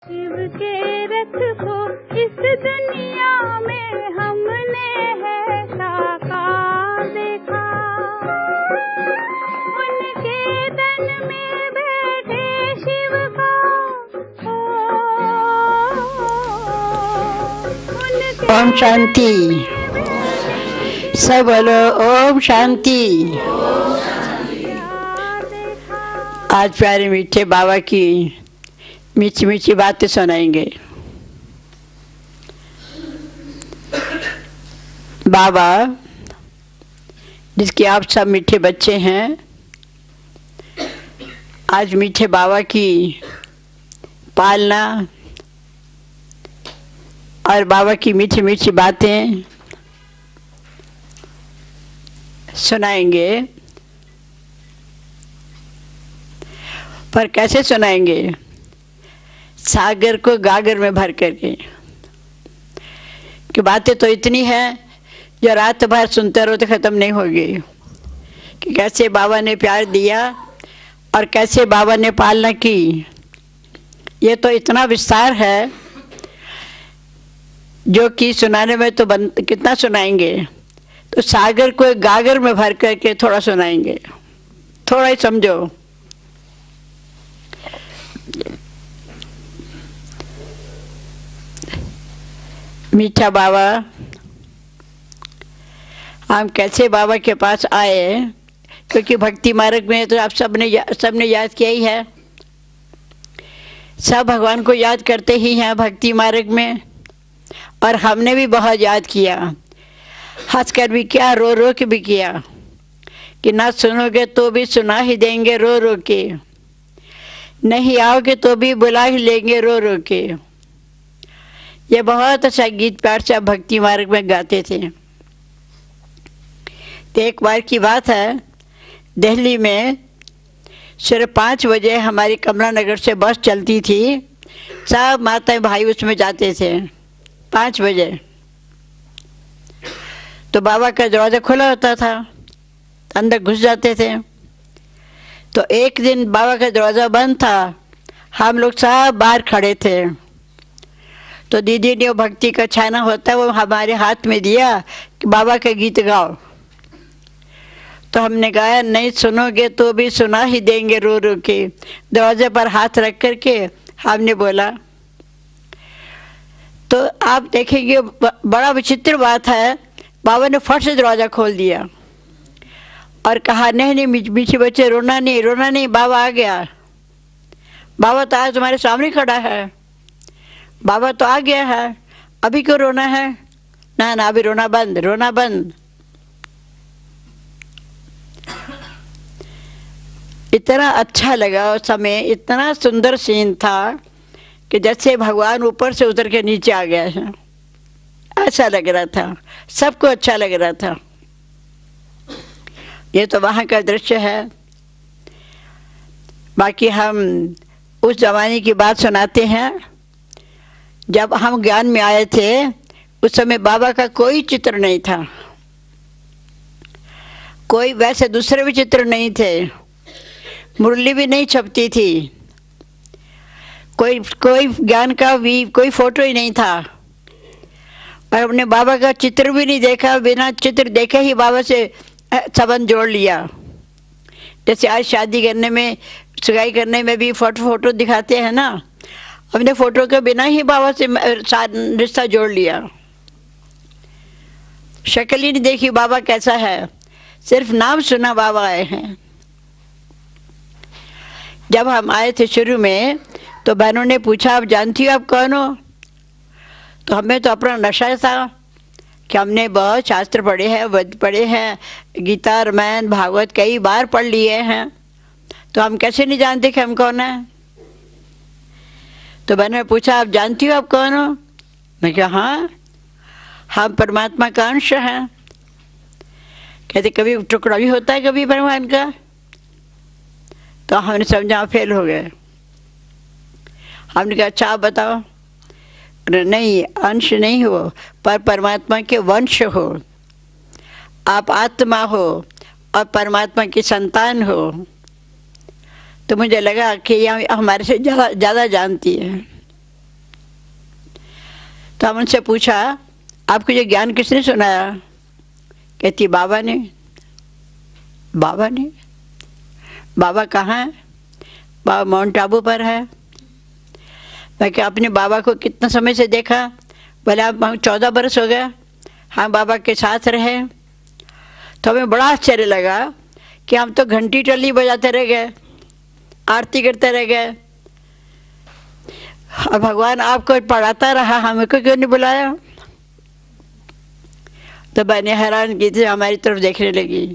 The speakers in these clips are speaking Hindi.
शिव के रथ को इस दुनिया में हमने है साकार देखा, उनके तन में बैठे शिव का ओम शांति। सब बोलो ओम शांति। आज प्यारे मीठे बाबा की मीठी मीठी बातें सुनाएंगे। बाबा जिसके आप सब मीठे बच्चे हैं, आज मीठे बाबा की पालना और बाबा की मीठी मीठी बातें सुनाएंगे। पर कैसे सुनाएंगे? सागर को गागर में भर करके। कि बातें तो इतनी हैं जो रात भर सुनते रहो तो ख़त्म नहीं होगी। कि कैसे बाबा ने प्यार दिया और कैसे बाबा ने पालना की। ये तो इतना विस्तार है जो कि सुनाने में तो कितना सुनाएंगे। तो सागर को एक गागर में भर करके थोड़ा सुनाएंगे, थोड़ा ही समझो। मीठा बाबा, हम कैसे बाबा के पास आए? क्योंकि भक्ति मार्ग में तो आप सबने याद किया ही है। सब भगवान को याद करते ही हैं भक्ति मार्ग में, और हमने भी बहुत याद किया। हंस कर भी किया, रो रो के भी किया। कि ना सुनोगे तो भी सुना ही देंगे रो रो के, नहीं आओगे तो भी बुला ही लेंगे रो रो के। ये बहुत अच्छा गीत प्यार से भक्ति मार्ग में गाते थे। तो एक बार की बात है, दिल्ली में सिर्फ 5 बजे हमारी कमला नगर से बस चलती थी। सब माता भाई उसमें जाते थे 5 बजे। तो बाबा का दरवाज़ा खुला होता था, अंदर घुस जाते थे। तो एक दिन बाबा का दरवाज़ा बंद था, हम लोग सब बाहर खड़े थे। तो दीदी ने वो भक्ति का छाना होता है वो हमारे हाथ में दिया कि बाबा का गीत गाओ। तो हमने गाया, नहीं सुनोगे तो भी सुना ही देंगे रो रो के। दरवाजे पर हाथ रख करके हमने बोला। तो आप देखेंगे बड़ा विचित्र बात है, बाबा ने फट से दरवाज़ा खोल दिया और कहा, नहीं नहीं मीठे बच्चे रोना नहीं, बाबा आ गया। बाबा तो आज तुम्हारे सामने खड़ा है, बाबा तो आ गया है, अभी क्यों रोना है? ना ना, अभी रोना बंद। इतना अच्छा लगा उस समय, इतना सुंदर सीन था कि जैसे भगवान ऊपर से उतर के नीचे आ गया है, ऐसा लग रहा था। सबको अच्छा लग रहा था। ये तो वहाँ का दृश्य है। बाकी हम उस जमाने की बात सुनाते हैं। जब हम ज्ञान में आए थे उस समय बाबा का कोई चित्र नहीं था, कोई वैसे दूसरे भी चित्र नहीं थे, मुरली भी नहीं छपती थी, कोई ज्ञान का भी कोई फोटो ही नहीं था। और हमने बाबा का चित्र भी नहीं देखा, बिना चित्र देखे ही बाबा से संबंध जोड़ लिया। जैसे आज शादी करने में, सगाई करने में भी फोटो दिखाते हैं ना, हमने फोटो के बिना ही बाबा से रिश्ता जोड़ लिया। शक्ल ही नहीं देखी बाबा कैसा है, सिर्फ नाम सुना बाबा आए हैं। जब हम आए थे शुरू में तो बहनों ने पूछा, आप जानती हो आप कौन हो? तो हमें तो अपना नशा था कि हमने बहुत शास्त्र पढ़े हैं, वेद पढ़े हैं, गीता रामायण भागवत कई बार पढ़ लिए हैं, तो हम कैसे नहीं जानते कि हम कौन हैं? तो बहनों ने पूछा, आप जानती हो आप कौन हो? मैं कहा, हाँ, हम परमात्मा का अंश हैं। कहते कभी टुकड़ा भी होता है कभी भगवान का? तो हमने समझा फेल हो गए। हमने कहा, अच्छा आप बताओ। नहीं, अंश नहीं हो, पर परमात्मा के वंश हो। आप आत्मा हो और परमात्मा की संतान हो। तो मुझे लगा कि यह हमारे से ज़्यादा जानती है। तो हम उनसे पूछा, आपको ये ज्ञान किसने सुनाया? कहती बाबा ने। बाबा ने? बाबा कहाँ है? बाबा माउंट आबू पर है। मैं क्या अपने बाबा को कितना समय से देखा? बोले आप 14 बरस हो गया हम बाबा के साथ रहे। तो हमें बड़ा आश्चर्य लगा कि हम तो घंटी टल्ली बजाते रह गए, आरती करते रह गए, और भगवान आपको पढ़ाता रहा, हमें को क्यों नहीं बुलाया? तो मैंने हैरान की थी, हमारी तरफ देखने लगी,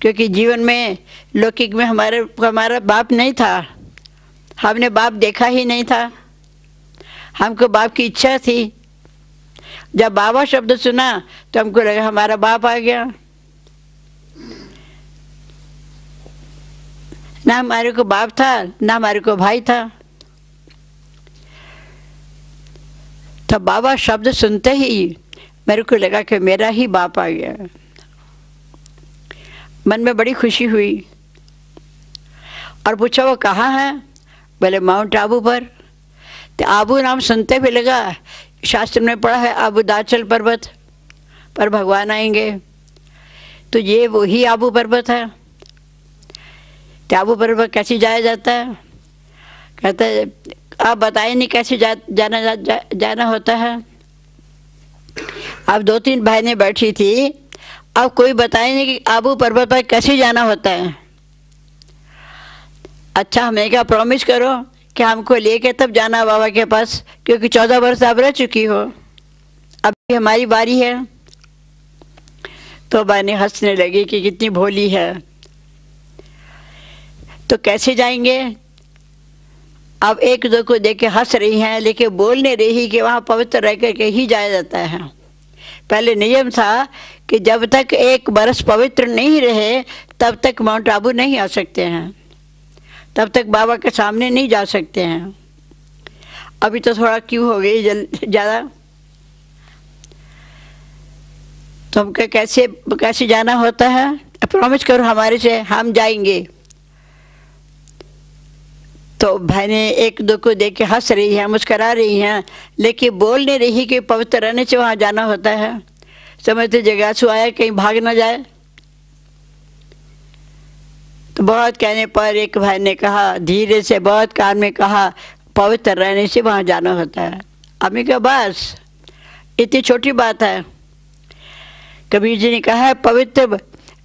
क्योंकि जीवन में लौकिक में हमारा बाप नहीं था, हमने बाप देखा ही नहीं था, हमको बाप की इच्छा थी। जब बाबा शब्द सुना तो हमको लगा हमारा बाप आ गया। ना हमारे को बाप था, ना हमारे को भाई था। तो बाबा शब्द सुनते ही मेरे को लगा कि मेरा ही बाप आ गया। मन में बड़ी खुशी हुई और पूछा वो कहाँ है? बोले माउंट आबू पर। तो आबू नाम सुनते भी लगा, शास्त्र में पढ़ा है आबूदाचल पर्वत पर भगवान आएंगे, तो ये वही आबू पर्वत है। तो आबू पर्वत कैसे जाया जाता है? कहता है आप बताइए नहीं कैसे जाना होता है। अब 2-3 बहनें बैठी थी, अब कोई बताए नहीं कि आबू पर्वत पर कैसे जाना होता है। अच्छा हमें क्या प्रॉमिस करो कि हमको लेके तब जाना बाबा के पास, क्योंकि 14 वर्ष आप रह चुकी हो, अभी हमारी बारी है। तो बहनें हंसने लगी कि कितनी भोली है। तो कैसे जाएंगे? अब एक दो को देख के हंस रही हैं, लेकिन बोल नहीं रही कि वहाँ पवित्र रह करके ही जाया जाता है। पहले नियम था कि जब तक 1 बरस पवित्र नहीं रहे तब तक माउंट आबू नहीं आ सकते हैं, तब तक बाबा के सामने नहीं जा सकते हैं। अभी तो थोड़ा क्यों हो गई ज़्यादा। तो हम कैसे जाना होता है? प्रॉमिस करो हमारे से, हम जाएंगे। तो बहनें एक दो को देख के हंस रही हैं, मुस्करा रही हैं, लेकिन बोल नहीं रही कि पवित्र रहने से वहाँ जाना होता है। समझते जिज्ञासु आया कहीं भाग ना जाए। तो बहुत कहने पर एक भाई ने कहा, धीरे से बहुत कान में कहा, पवित्र रहने से वहाँ जाना होता है। अम्मी का बस इतनी छोटी बात है। कबीर जी ने कहा है पवित्र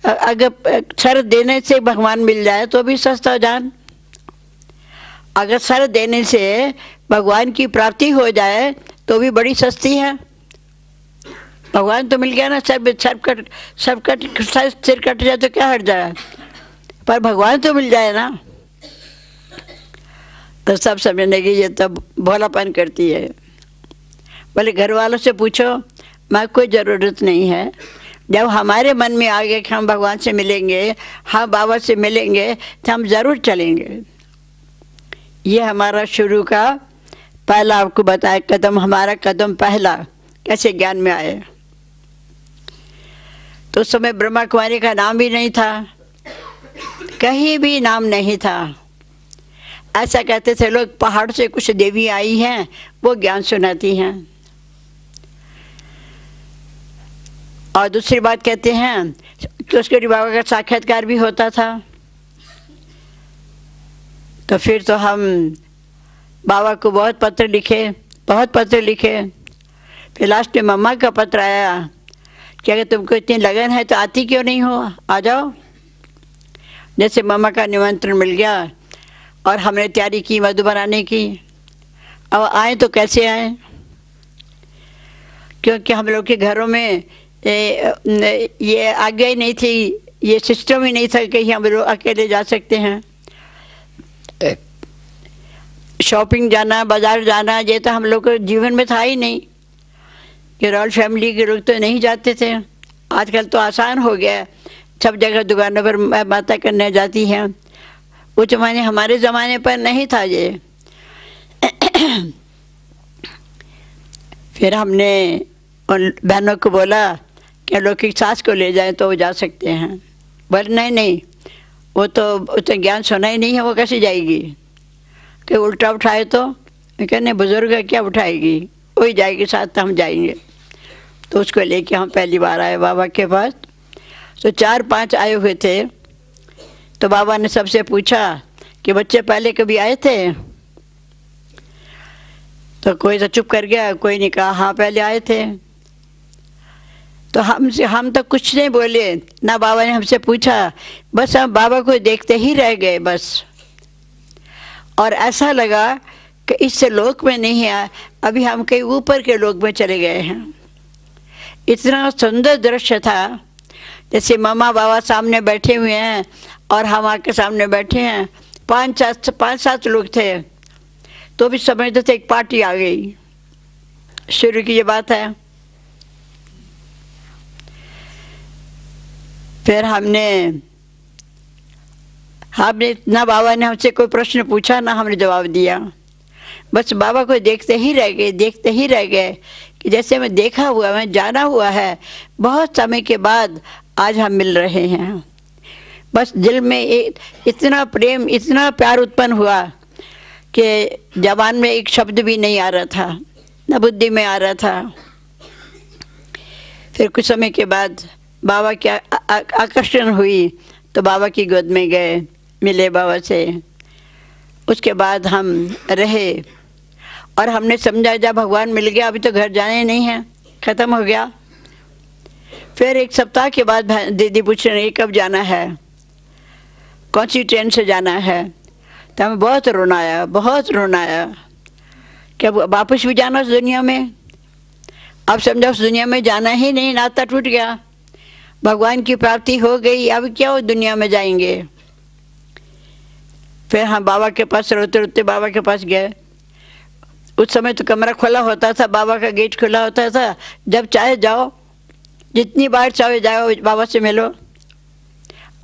अगर सर देने से भगवान मिल जाए तो भी सस्ता जान, अगर सर देने से भगवान की प्राप्ति हो जाए तो भी बड़ी सस्ती है। भगवान तो मिल गया ना, सिर कट जाए तो क्या हट जाए, पर भगवान तो मिल जाए ना। तो सब समझने की ये तो भोलापन करती है। बोले घर वालों से पूछो, मैं कोई ज़रूरत नहीं है। जब हमारे मन में आ गया कि हम भगवान से मिलेंगे, हम बाबा से मिलेंगे, तो हम ज़रूर चलेंगे। ये हमारा शुरू का पहला आपको बताया कदम, हमारा कदम पहला कैसे ज्ञान में आए। तो उस समय ब्रह्मा कुमारी का नाम भी नहीं था, कहीं भी नाम नहीं था। ऐसा कहते थे लोग, पहाड़ से कुछ देवी आई हैं, वो ज्ञान सुनाती हैं। और दूसरी बात कहते हैं कि उसके बाबा का साक्षात्कार भी होता था। तो फिर तो हम बाबा को बहुत पत्र लिखे। फिर लास्ट में मम्मा का पत्र आया कि अगर तुमको इतनी लगन है तो आती क्यों नहीं हो, आ जाओ। जैसे मम्मा का निमंत्रण मिल गया और हमने तैयारी की मधुबन आने की। अब आए तो कैसे आए, क्योंकि हम लोग के घरों में ये आज्ञा ही नहीं थी, ये सिस्टम ही नहीं था कि हम लोग अकेले जा सकते हैं। शॉपिंग जाना, बाजार जाना, ये तो हम लोग के जीवन में था ही नहीं कि रॉयल फैमिली के लोग तो नहीं जाते थे। आजकल तो आसान हो गया, सब जगह दुकानों पर बातें करने जाती हैं। वो ज़माने, हमारे ज़माने पर नहीं था ये। फिर हमने उन बहनों को बोला कि लौकिक सास को ले जाएं तो वो जा सकते हैं। बोले नहीं, वो तो ज्ञान सुना ही नहीं है, वो कैसे जाएगी, कि उल्टा उठाए तो। कहने बुजुर्ग क्या उठाएगी, वही जाएगी साथ, हम जाएंगे। तो उसको लेके हम पहली बार आए बाबा के पास। तो 4-5 आए हुए थे। तो बाबा ने सबसे पूछा कि बच्चे पहले कभी आए थे? तो कोई तो चुप कर गया, कोई ने कहा हाँ पहले आए थे। तो हम तो कुछ नहीं बोले, ना बाबा ने हमसे पूछा, बस हम बाबा को देखते ही रह गए बस। और ऐसा लगा कि इस लोक में नहीं है, अभी हम कहीं ऊपर के लोक में चले गए हैं। इतना सुंदर दृश्य था, जैसे मामा बाबा सामने बैठे हुए हैं और हम आके सामने बैठे हैं। 5-7 लोग थे, तो भी समझते थे एक पार्टी आ गई। शुरू की ये बात है। फिर हमने ना बाबा ने हमसे कोई प्रश्न पूछा, ना हमने जवाब दिया। बस बाबा को देखते ही रह गए, देखते ही रह गए कि जैसे मैं देखा हुआ, मैं जाना हुआ है। बहुत समय के बाद आज हम मिल रहे हैं। बस दिल में इतना प्रेम, इतना प्यार उत्पन्न हुआ कि जबान में एक शब्द भी नहीं आ रहा था, न बुद्धि में आ रहा था। फिर कुछ समय के बाद बाबा की आकर्षण हुई, तो बाबा की गोद में गए, मिले बाबा से। उसके बाद हम रहे और हमने समझा जब भगवान मिल गया, अभी तो घर जाने नहीं है, ख़त्म हो गया। फिर 1 सप्ताह के बाद दीदी पूछ रही कब जाना है, कौन सी ट्रेन से जाना है। तो हमें बहुत रोना आया, बहुत रोना आया कि अब वापस भी जाना उस दुनिया में। अब समझा उस दुनिया में जाना ही नहीं, नाता टूट गया, भगवान की प्राप्ति हो गई, अब क्या उस दुनिया में जाएंगे। फिर हम बाबा के पास रोते रोते बाबा के पास गए। उस समय तो कमरा खुला होता था, बाबा का गेट खुला होता था, जब चाहे जाओ, जितनी बार चाहे जाओ, बाबा से मिलो।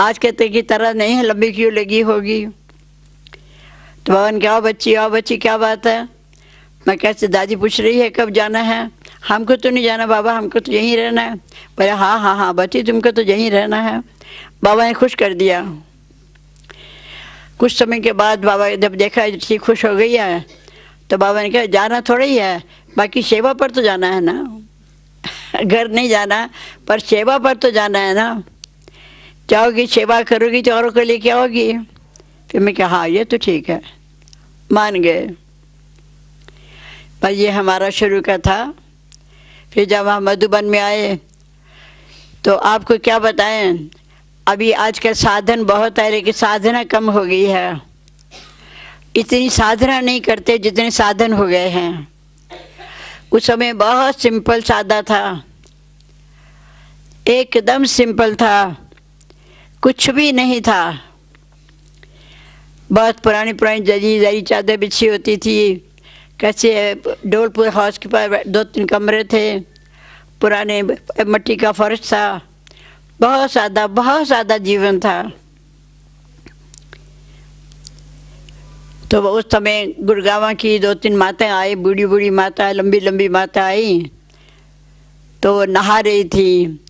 आज कहते की तरह नहीं है, लंबी क्यों लगी होगी। तो बाबा ने कहा आओ बच्ची क्या बात है। मैं कैसे दादी पूछ रही है कब जाना है। हमको तो नहीं जाना बाबा, हमको तो यहीं रहना है। बोले हाँ बच्ची तुमको तो यहीं रहना है। बाबा ने खुश कर दिया। कुछ समय के बाद बाबा जब देखा ठीक खुश हो गई है, तो बाबा ने कहा जाना थोड़ा ही है, बाकी सेवा पर तो जाना है ना। घर नहीं जाना, पर सेवा पर तो जाना है ना। जाओगी सेवा करोगी तो औरों को लेके आओगी। फिर मैं कहा हाँ ये तो ठीक है, मान गए। पर ये हमारा शुरू का था। फिर जब हम मधुबन में आए तो आपको क्या बताएं, अभी आज का साधन बहुत है लेकिन साधना कम हो गई है। इतनी साधना नहीं करते जितने साधन हो गए हैं। उस समय बहुत सिंपल सादा था, एकदम सिंपल था, कुछ भी नहीं था। बहुत पुरानी जरी चादर बिछी होती थी। कैसे डोलपुर हाउस के पास 2-3 कमरे थे, पुराने मिट्टी का फर्श था। बहुत सादा जीवन था। तो उस समय गुड़गांव की 2-3 माताएं आई, बूढ़ी माता, लंबी माता आई। तो वो नहा रही थी।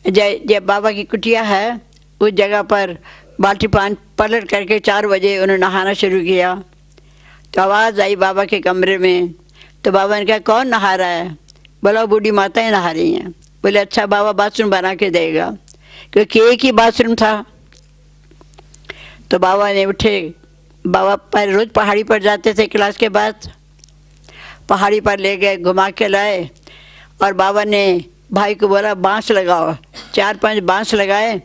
जय बाबा की कुटिया है, उस जगह पर बाल्टी पानी पलट करके 4 बजे उन्होंने नहाना शुरू किया। तो आवाज़ आई बाबा के कमरे में। तो बाबा ने कहा कौन नहा रहा है। बोला बूढ़ी माताएं नहा रही हैं। बोले अच्छा बाबा बाथरूम बना के देगा, क्योंकि एक ही बाथरूम था। तो बाबा ने उठे। बाबा पर रोज़ पहाड़ी पर जाते थे, क्लास के बाद पहाड़ी पर ले गए, घुमा के लाए। और बाबा ने भाई को बोला बांस लगाओ। 4-5 बांस लगाए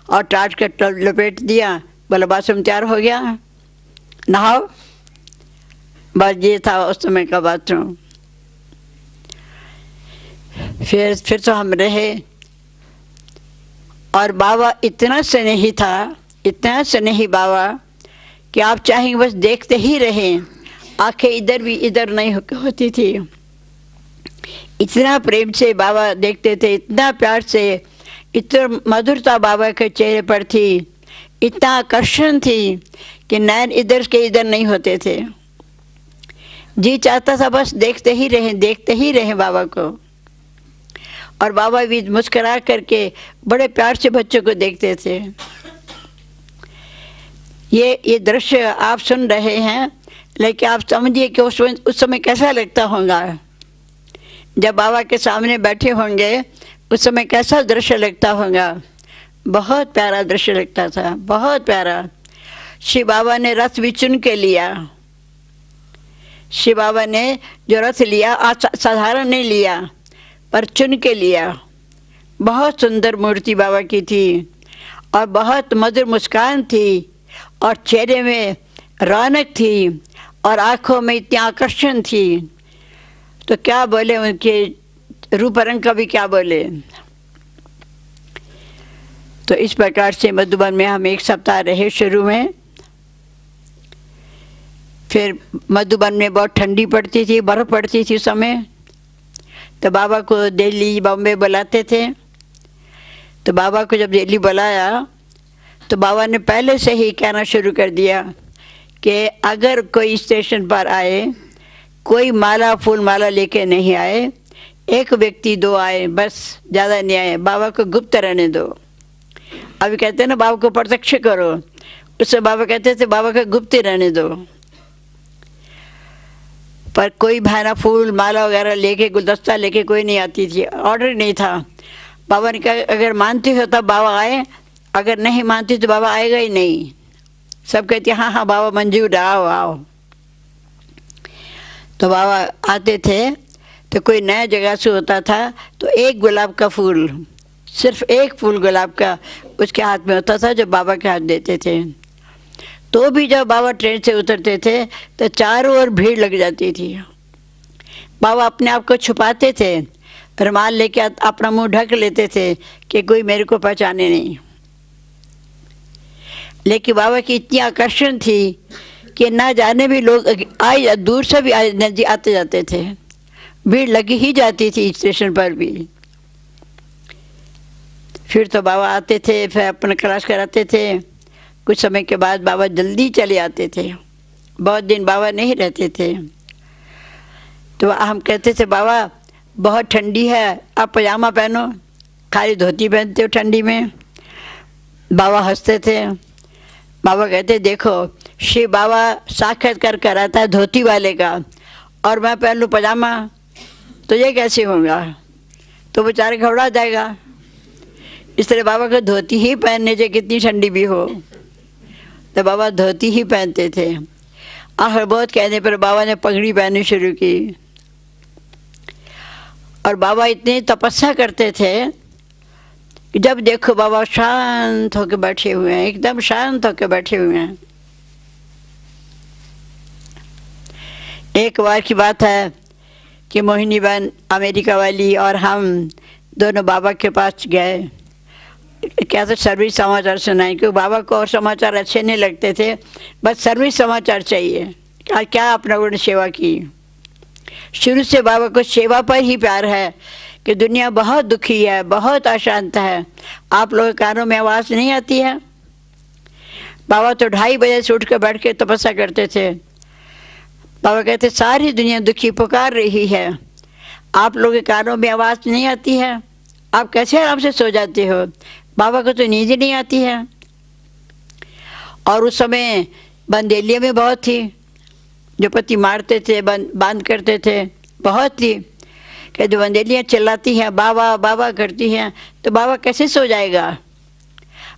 और टाट के लपेट दिया। बोला बाथरूम तैयार हो गया, नहाओ। बस ये था उस समय का बाथरूम। फिर तो हम रहे। और बाबा इतना स्नेही था, इतना स्नेही बाबा कि आप चाहेंगे बस देखते ही रहें। आंखें इधर भी इधर नहीं होती थी। इतना प्रेम से बाबा देखते थे, इतना प्यार से, इतना मधुरता बाबा के चेहरे पर थी, इतना आकर्षण थी कि नैन इधर के इधर नहीं होते थे। जी चाहता था बस देखते ही रहें बाबा को। और बाबा भी मुस्कुरा करके बड़े प्यार से बच्चों को देखते थे। ये दृश्य आप सुन रहे हैं, लेकिन आप समझिए कि उस समय कैसा लगता होगा। जब बाबा के सामने बैठे होंगे उस समय कैसा दृश्य लगता होगा। बहुत प्यारा दृश्य लगता था, बहुत प्यारा। शिव बाबा ने रथ भी चुन के लिया। शिव बाबा ने जो रथ लिया साधारण नहीं लिया, पर चुन के लिया। बहुत सुंदर मूर्ति बाबा की थी और बहुत मधुर मुस्कान थी और चेहरे में रौनक थी और आँखों में इतनी आकर्षण थी। तो क्या बोले, उनके रूप रंग का भी क्या बोले। तो इस प्रकार से मधुबन में हम 1 सप्ताह रहे शुरू में। फिर मधुबन में बहुत ठंडी पड़ती थी, बर्फ़ पड़ती थी उस समय। तो बाबा को दिल्ली बॉम्बे बुलाते थे। तो बाबा को जब दिल्ली बुलाया तो बाबा ने पहले से ही कहना शुरू कर दिया कि अगर कोई स्टेशन पर आए, कोई माला फूल माला लेके नहीं आए, 1 व्यक्ति 2 आए बस, ज़्यादा नहीं आए, बाबा को गुप्त रहने दो। अभी कहते हैं ना बाबा को प्रत्यक्ष करो, उससे बाबा कहते थे बाबा को गुप्त रहने दो। पर कोई भाना फूल माला वगैरह लेके, गुलदस्ता लेके कोई नहीं आती थी, ऑर्डर नहीं था। बाबा ने कहा अगर मानती हो तब बाबा आए, अगर नहीं मानती तो बाबा आएगा ही नहीं। सब कहते हाँ हाँ बाबा मंजूर, आओ आओ। तो बाबा आते थे तो कोई नया जगह से होता था तो 1 गुलाब का फूल, सिर्फ 1 फूल गुलाब का उसके हाथ में होता था जो बाबा के हाथ देते थे। तो भी जब बाबा ट्रेन से उतरते थे तो चारों ओर भीड़ लग जाती थी। बाबा अपने आप को छुपाते थे, रुमाल लेके अपना मुंह ढक लेते थे कि कोई मेरे को पहचाने नहीं। लेकिन बाबा की इतनी आकर्षण थी कि ना जाने भी लोग आए, दूर से भी आते जाते थे, भीड़ लगी ही जाती थी स्टेशन पर भी। फिर तो बाबा आते थे, फिर अपना क्लास कराते थे। कुछ समय के बाद बाबा जल्दी चले आते थे, बहुत दिन बाबा नहीं रहते थे। तो हम कहते थे बाबा बहुत ठंडी है, आप पजामा पहनो, खाली धोती पहनते हो ठंडी में। बाबा हंसते थे। बाबा कहते देखो शिव बाबा साक्षात्कार कराता है धोती वाले का और मैं पहन लूँ पजामा, तो ये कैसे होगा, तो बेचारे घबरा जाएगा। इस तरह बाबा को धोती ही पहनने से कितनी ठंडी भी हो, तो बाबा धोती ही पहनते थे। आखिर बहुत कहने पर बाबा ने पगड़ी पहननी शुरू की। और बाबा इतनी तपस्या करते थे कि जब देखो बाबा शांत होकर बैठे हुए हैं, एकदम शांत होकर बैठे हुए हैं। एक बार की बात है कि मोहिनी बहन अमेरिका वाली और हम दोनों बाबा के पास गए। क्या तो सर्विस समाचार सुनाए, क्योंकि बाबा को और समाचार अच्छे नहीं लगते थे, बस सर्विस समाचार चाहिए। क्या आपने उन्होंने सेवा की। शुरू से बाबा को सेवा पर ही प्यार है कि दुनिया बहुत दुखी है, बहुत अशांत है, आप लोगों के कानों में आवाज़ नहीं आती है। बाबा तो 2:30 बजे से उठ कर बैठ के तपस्या करते थे। बाबा कहते सारी दुनिया दुखी पुकार रही है, आप लोगों के कानों में आवाज़ नहीं आती है, आप कैसे आराम से सो जाते हो। बाबा को तो नींद नहीं आती है। और उस समय बंदेलियाँ में बहुत थी, जो पति मारते थे, बांध करते थे, बहुत थी। कहते बंदेलियाँ चिल्लाती हैं बाबा बाबा करती हैं, तो बाबा कैसे सो जाएगा।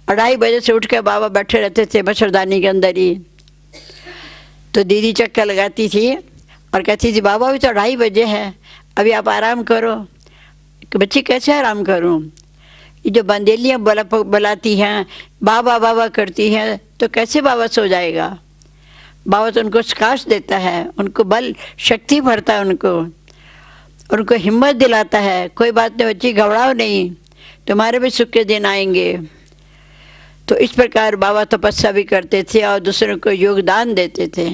2:30 बजे से उठ कर बाबा बैठे रहते थे मच्छरदानी के अंदर ही। तो दीदी चक्कर लगाती थी और कहती थी बाबा अभी तो 2:30 बजे है, अभी आप आराम करो। कि बच्ची कैसे आराम करूं, ये जो बंदेलियाँ बुलाती हैं बाबा बाबा करती हैं, तो कैसे बाबा सो जाएगा। बाबा तो उनको प्रकाश देता है, उनको बल शक्ति भरता है, उनको हिम्मत दिलाता है। कोई बात नहीं बच्ची, घबराओ नहीं, तुम्हारे भी सुख के दिन आएंगे। तो इस प्रकार बाबा तपस्या भी करते थे और दूसरों को योगदान देते थे।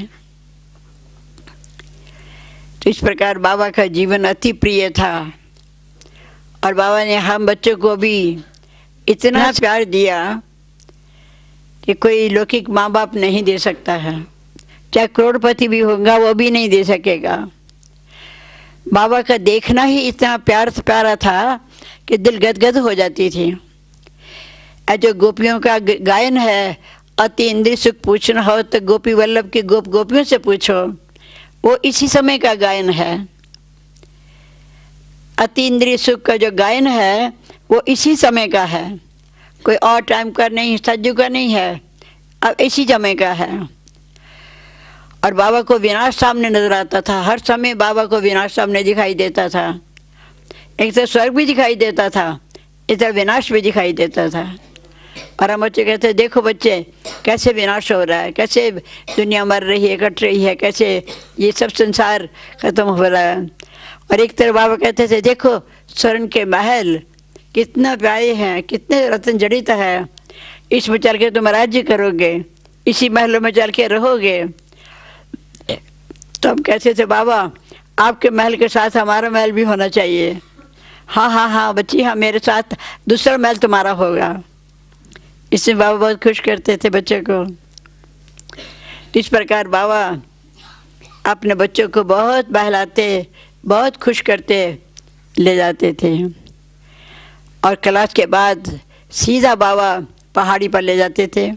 तो इस प्रकार बाबा का जीवन अति प्रिय था। और बाबा ने हम बच्चों को भी इतना प्यार दिया कि कोई लौकिक माँ बाप नहीं दे सकता है, चाहे करोड़पति भी होगा वो भी नहीं दे सकेगा। बाबा का देखना ही इतना प्यारा था कि दिल गदगद हो जाती थी। जो गोपियों का गायन है, अति इंद्रिय सुख पूछना हो तो गोपी वल्लभ की गोपियों से पूछो, वो इसी समय का गायन है। अतीन्द्रिय सुख का जो गायन है वो इसी समय का है, कोई और टाइम का नहीं, सज्जु का नहीं है, अब इसी समय का है। और बाबा को विनाश सामने नजर आता था, हर समय बाबा को विनाश सामने दिखाई देता था। एक तो स्वर्ग भी दिखाई देता था, इधर विनाश भी दिखाई देता था। और हम बच्चे कहते हैं देखो बच्चे कैसे विनाश हो रहा है, कैसे दुनिया मर रही है, कट रही है, कैसे ये सब संसार खत्म हो रहा है। और एक तरफ बाबा कहते थे देखो स्वर्ण के महल कितना प्यारे हैं, कितने रत्न जड़ित है, इसमें चल के तुम राज्य करोगे, इसी महलों में चल के रहोगे। तो हम कहते थे बाबा आपके महल के साथ हमारा महल भी होना चाहिए। हाँ हाँ हाँ बच्ची, हाँ मेरे साथ दूसरा महल तुम्हारा होगा। इससे बाबा बहुत खुश करते थे बच्चों को। इस प्रकार बाबा अपने बच्चों को बहुत बहलाते, बहुत खुश करते ले जाते थे। और क्लास के बाद सीधा बाबा पहाड़ी पर ले जाते थे।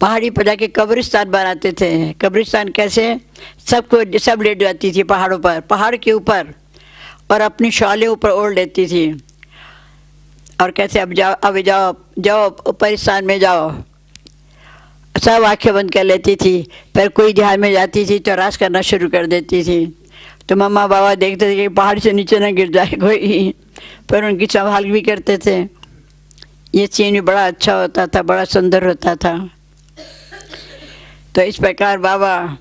पहाड़ी पर जाके कब्रिस्तान बनाते थे। कब्रिस्तान कैसे, सब लेट जाती थी पहाड़ों पर, पहाड़ के ऊपर, और अपनी शॉलें ऊपर ओढ़ लेती थी। और कैसे अब जाओ कब्रिस्तान में जाओ, सब आंखें बंद कर लेती थी। पर कोई ध्यान में जाती थी तो रास करना शुरू कर देती थी। तो मम्मा बाबा देखते थे कि पहाड़ से नीचे ना गिर जाए कोई, पर उनकी संभाल भी करते थे। ये सीन भी बड़ा अच्छा होता था, बड़ा सुंदर होता था। तो इस प्रकार बाबा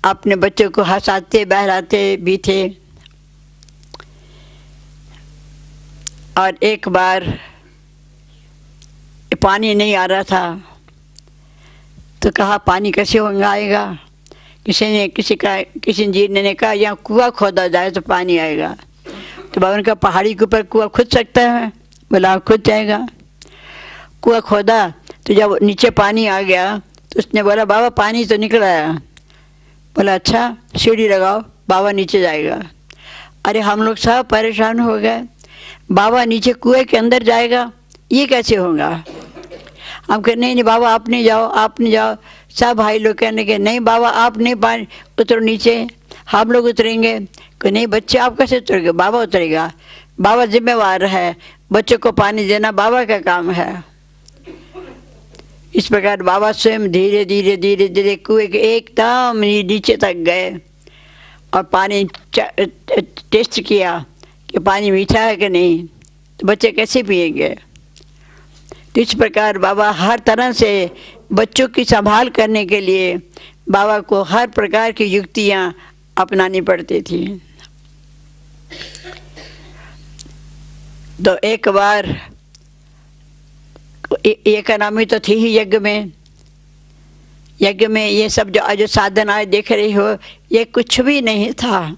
अपने बच्चों को हंसाते बहलाते भी थे। और एक बार पानी नहीं आ रहा था तो कहा पानी कैसे आएगा। किसी इंजीनियर ने कहा यहाँ कुआं खोदा जाए तो पानी आएगा। तो बाबा ने कहा पहाड़ी के ऊपर कुआं खुद सकता है। बोला खुद जाएगा। कुआं खोदा तो जब नीचे पानी आ गया तो उसने बोला बाबा पानी तो निकल आया। बोला अच्छा सीढ़ी लगाओ, बाबा नीचे जाएगा। अरे हम लोग सब परेशान हो गए, बाबा नीचे कुएं के अंदर जाएगा, ये कैसे होगा। हम कहे नहीं बाबा आप नहीं जाओ, आप नहीं जाओ। सब भाई लोग कहने के नहीं बाबा आप नहीं पानी उतरो नीचे, हम लोग उतरेंगे। कि नहीं बच्चे आप कैसे उतरेंगे, बाबा उतरेगा, बाबा जिम्मेवार है, बच्चों को पानी देना बाबा का काम है। इस प्रकार बाबा स्वयं धीरे धीरे धीरे धीरे कुएं के एकदम नीचे तक गए और पानी टेस्ट किया कि पानी मीठा है कि नहीं, तो बच्चे कैसे पिएंगे। तो इस प्रकार बाबा हर तरह से बच्चों की संभाल करने के लिए बाबा को हर प्रकार की युक्तियाँ अपनानी पड़ती थी। तो एक बार इकोनॉमी तो थी ही यज्ञ में ये सब जो साधन आज देख रही हो ये कुछ भी नहीं था।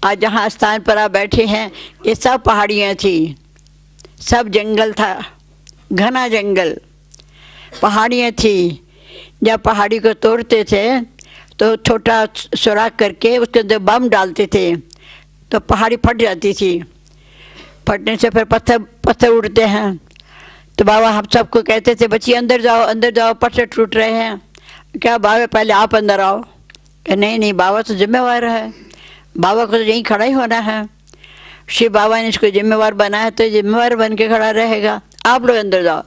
आज जहाँ स्थान पर आप बैठे हैं ये सब पहाड़ियाँ थी, सब जंगल था, घना जंगल, पहाड़ियाँ थी। जब पहाड़ी को तोड़ते थे तो छोटा सुराख करके उसके अंदर बम डालते थे तो पहाड़ी फट जाती थी। फटने से फिर पत्थर उड़ते हैं। तो बाबा हम सबको कहते थे बच्ची अंदर जाओ पत्थर टूट रहे हैं। क्या बाबा पहले आप अंदर आओ। नहीं बाबा तो जिम्मेवार है, बाबा को तो यहीं खड़ा ही होना है। शिव बाबा ने इसको जिम्मेवार बनाया तो जिम्मेवार बन के खड़ा रहेगा, आप लोग अंदर जाओ।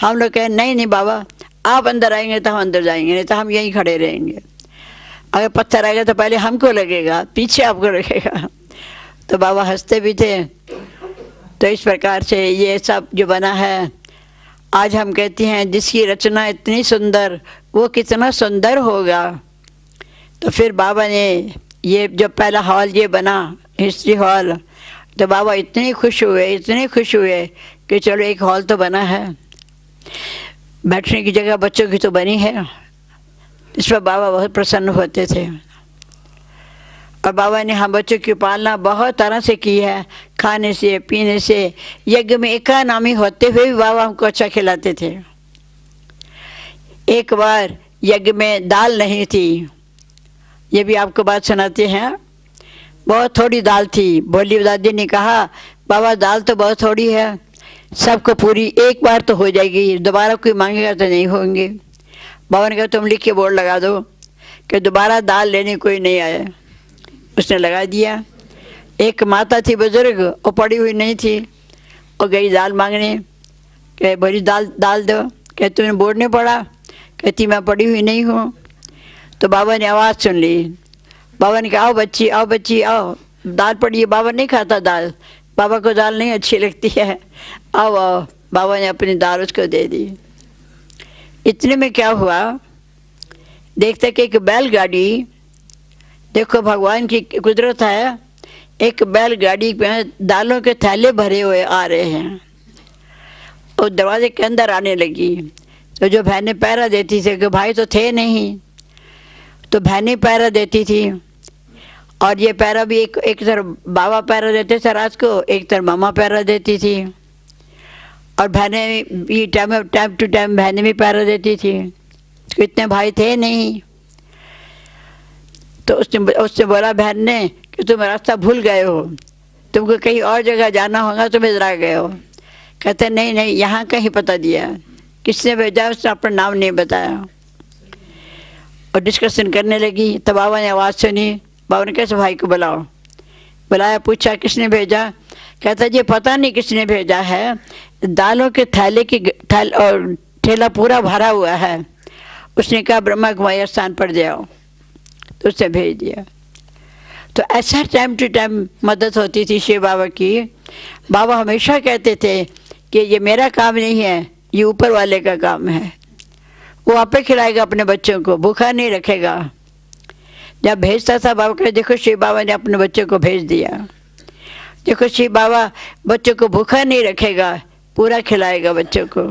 हम लोग कहें नहीं बाबा आप अंदर आएंगे तो हम अंदर जाएंगे, नहीं तो हम यहीं खड़े रहेंगे। अगर पत्थर आएगा तो पहले हमको लगेगा, पीछे आपको लगेगा। तो बाबा हंसते भी थे। तो इस प्रकार से ये सब जो बना है, आज हम कहते हैं जिसकी रचना इतनी सुंदर वो कितना सुंदर होगा। तो फिर बाबा ने ये जो पहला हॉल ये बना हिस्ट्री हॉल, तो बाबा इतने खुश हुए कि चलो एक हॉल तो बना है, बैठने की जगह बच्चों की तो बनी है। इस पर बाबा बहुत प्रसन्न होते थे। और बाबा ने हम बच्चों की पालना बहुत तरह से की है, खाने से पीने से। यज्ञ में इकोनॉमी होते हुए भी बाबा हमको अच्छा खिलाते थे। एक बार यज्ञ में दाल नहीं थी, ये भी आपको बात सुनाते हैं। बहुत थोड़ी दाल थी। भोली दादी ने कहा बाबा दाल तो बहुत थोड़ी है, सबको पूरी एक बार तो हो जाएगी, दोबारा कोई मांगेगा तो नहीं होंगे। बाबा ने कहा तुम लिख के बोर्ड लगा दो कि दोबारा दाल लेने कोई नहीं आया। उसने लगा दिया। एक माता थी बुजुर्ग, वो पड़ी हुई नहीं थी, वो गई दाल मांगने, कहे भरी दाल दाल दो। कहे तूने बोर्ड नहीं पढ़ा? कहती मैं पड़ी हुई नहीं हूँ। तो बाबा ने आवाज़ सुन ली। बाबा ने कहा आओ बच्ची आओ बच्ची आओ, दाल पड़ी है। बाबा नहीं खाता दाल, बाबा को दाल नहीं अच्छी लगती है, आओ आओ। बाबा ने अपनी दाल उसको दे दी। इतने में क्या हुआ, देखते कि एक बैलगाड़ी, देखो भगवान की कुदरत है, एक बैलगाड़ी में दालों के थैले भरे हुए आ रहे हैं और दरवाजे के अंदर आने लगी। तो जो बहनें पहरा देती थी, कि भाई तो थे नहीं, तो बहनें पहरा देती थी। और ये पहरा भी एक तरफ बाबा पहरा देते थे रात को, एक तरफ मामा पहरा देती थी। और बहनें भी टाइम टू टाइम बहनें भी पहरा देती थी। तो इतने भाई थे नहीं। तो उसने बोला बहन ने कि तुम रास्ता भूल गए हो, तुमको कहीं और जगह जाना होगा, तुम इधर आ गए हो। कहते नहीं नहीं, यहाँ का ही पता दिया। किसने भेजा? उसने अपना नाम नहीं बताया। और डिस्कशन करने लगी। तब बाबा ने आवाज़ सुनी। बाबा ने कैसे भाई को बुलाओ, बुलाया, पूछा किसने भेजा? कहता ये पता नहीं किसने भेजा है, दालों के थैले की और ठेला पूरा भरा हुआ है। उसने कहा ब्रह्मा कुमारी स्थान पर जाओ, तो उसने भेज दिया। तो ऐसा टाइम टू टाइम मदद होती थी शिव बाबा की। बाबा हमेशा कहते थे कि ये मेरा काम नहीं है, ये ऊपर वाले का काम है। वो आपे खिलाएगा अपने बच्चों को, भूखा नहीं रखेगा। जब भेजता था बाबा कहे देखो शिव बाबा ने अपने बच्चों को भेज दिया, देखो शिव बाबा बच्चों को भूखा नहीं रखेगा, पूरा खिलाएगा बच्चों को।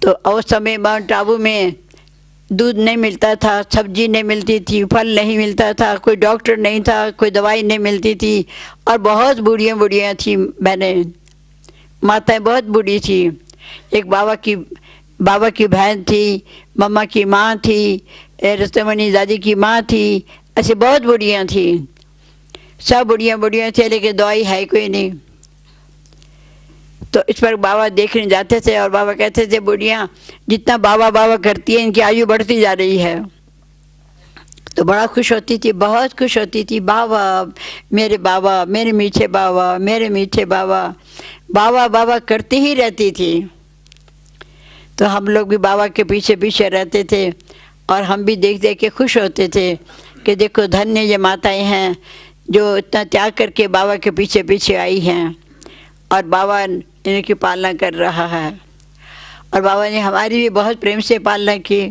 तो उस समय माउंट आबू में दूध नहीं मिलता था, सब्जी नहीं मिलती थी, फल नहीं मिलता था, कोई डॉक्टर नहीं था, कोई दवाई नहीं मिलती थी। और बहुत बूढ़ियाँ बूढ़ियाँ थी बहनें, माताएं बहुत बूढ़ी थी। एक बाबा की बहन थी, मम्मा की माँ थी, रस्तमणि दादी की माँ थी, ऐसे बहुत बुढ़ियाँ थी। सब बुढ़ियाँ थे, लेकिन दवाई है कोई नहीं। तो इस पर बाबा देखने जाते थे और बाबा कहते थे बुढ़ियाँ जितना बाबा बाबा करती है इनकी आयु बढ़ती जा रही है। तो बड़ा खुश होती थी, बहुत खुश होती थी। बाबा मेरे मीठे बाबा, मेरे मीठे बाबा, बाबा बाबा करती ही रहती थी। तो हम लोग भी बाबा के पीछे पीछे रहते थे और हम भी देख देख के खुश होते थे कि देखो धन्य ये माताएं हैं जो इतना त्याग करके बाबा के पीछे पीछे आई हैं और बाबा इनकी पालना कर रहा है। और बाबा ने हमारी भी बहुत प्रेम से पालना की।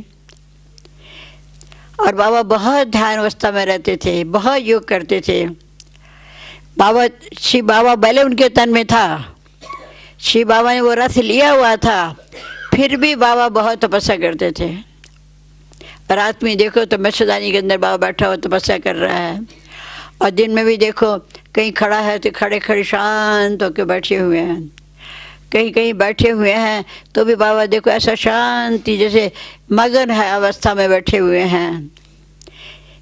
और बाबा बहुत ध्यान अवस्था में रहते थे, बहुत योग करते थे। शिव बाबा भले उनके तन में था, शिव बाबा ने वो रथ लिया हुआ था, फिर भी बाबा बहुत तपस्या करते थे। रात में देखो तो मच्छरदानी के अंदर बाबा बैठा हुआ तपस्या कर रहा है, और दिन में भी देखो कहीं खड़ा है तो खड़े खड़े शांत होकर बैठे हुए हैं, कहीं कहीं बैठे हुए हैं तो भी बाबा देखो ऐसा शांति जैसे मगन है अवस्था में बैठे हुए हैं।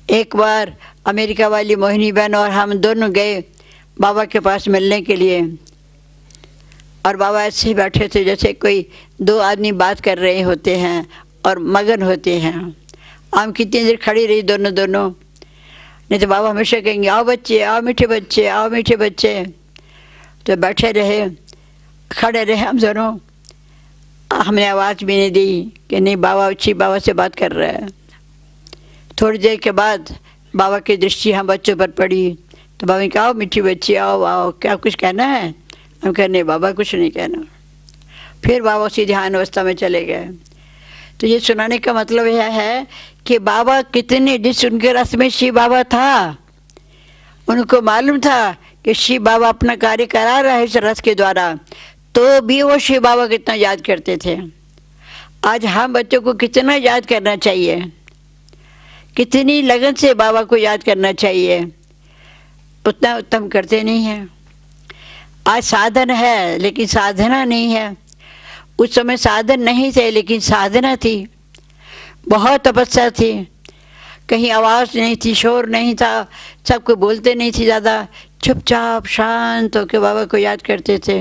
एक बार अमेरिका वाली मोहिनी बहन और हम दोनों गए बाबा के पास मिलने के लिए, और बाबा ऐसे ही बैठे थे जैसे कोई दो आदमी बात कर रहे होते हैं और मगन होते हैं। हम कितनी देर खड़ी रही दोनों, नहीं तो बाबा हमेशा कहेंगे आओ बच्चे, आओ मीठे बच्चे, आओ मीठे बच्चे। तो बैठे रहे, खड़े रहे हम दोनों। हमने आवाज़ भी नहीं दी कि नहीं बाबा अच्छी बाबा से बात कर रहा है। थोड़ी देर के बाद बाबा की दृष्टि हम बच्चों पर पड़ी, तो बाबा ने कहा आओ मीठी बच्ची, आओ आओ, क्या कुछ कहना है? हम कह नहीं बाबा कुछ नहीं कहना। फिर बाबा उसी ध्यान अवस्था में चले गए। तो ये सुनाने का मतलब यह है कि बाबा कितने, जिस उनके रस में शिव बाबा था, उनको मालूम था कि शिव बाबा अपना कार्य करा रहा है इस रस के द्वारा, तो भी वो शिव बाबा कितना याद करते थे। आज हम बच्चों को कितना याद करना चाहिए, कितनी लगन से बाबा को याद करना चाहिए, उतना उत्तम करते नहीं हैं। आज साधन है लेकिन साधना नहीं है। उस समय साधन नहीं थे लेकिन साधना थी, बहुत तपस्या थी। कहीं आवाज़ नहीं थी, शोर नहीं था, सबको बोलते नहीं थी ज़्यादा, चुपचाप शांत होकर बाबा को याद करते थे।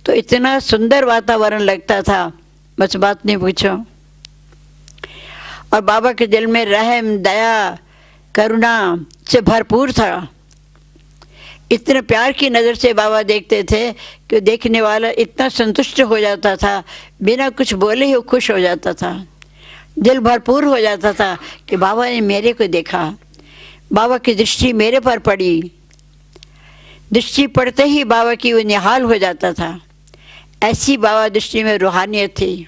तो इतना सुंदर वातावरण लगता था, बस बात नहीं पूछो। और बाबा के दिल में रहम, दया, करुणा से भरपूर था। इतने प्यार की नज़र से बाबा देखते थे कि देखने वाला इतना संतुष्ट हो जाता था, बिना कुछ बोले ही वो खुश हो जाता था, दिल भरपूर हो जाता था कि बाबा ने मेरे को देखा, बाबा की दृष्टि मेरे पर पड़ी। दृष्टि पड़ते ही बाबा की वो निहाल हो जाता था। ऐसी बाबा दृष्टि में रूहानियत थी।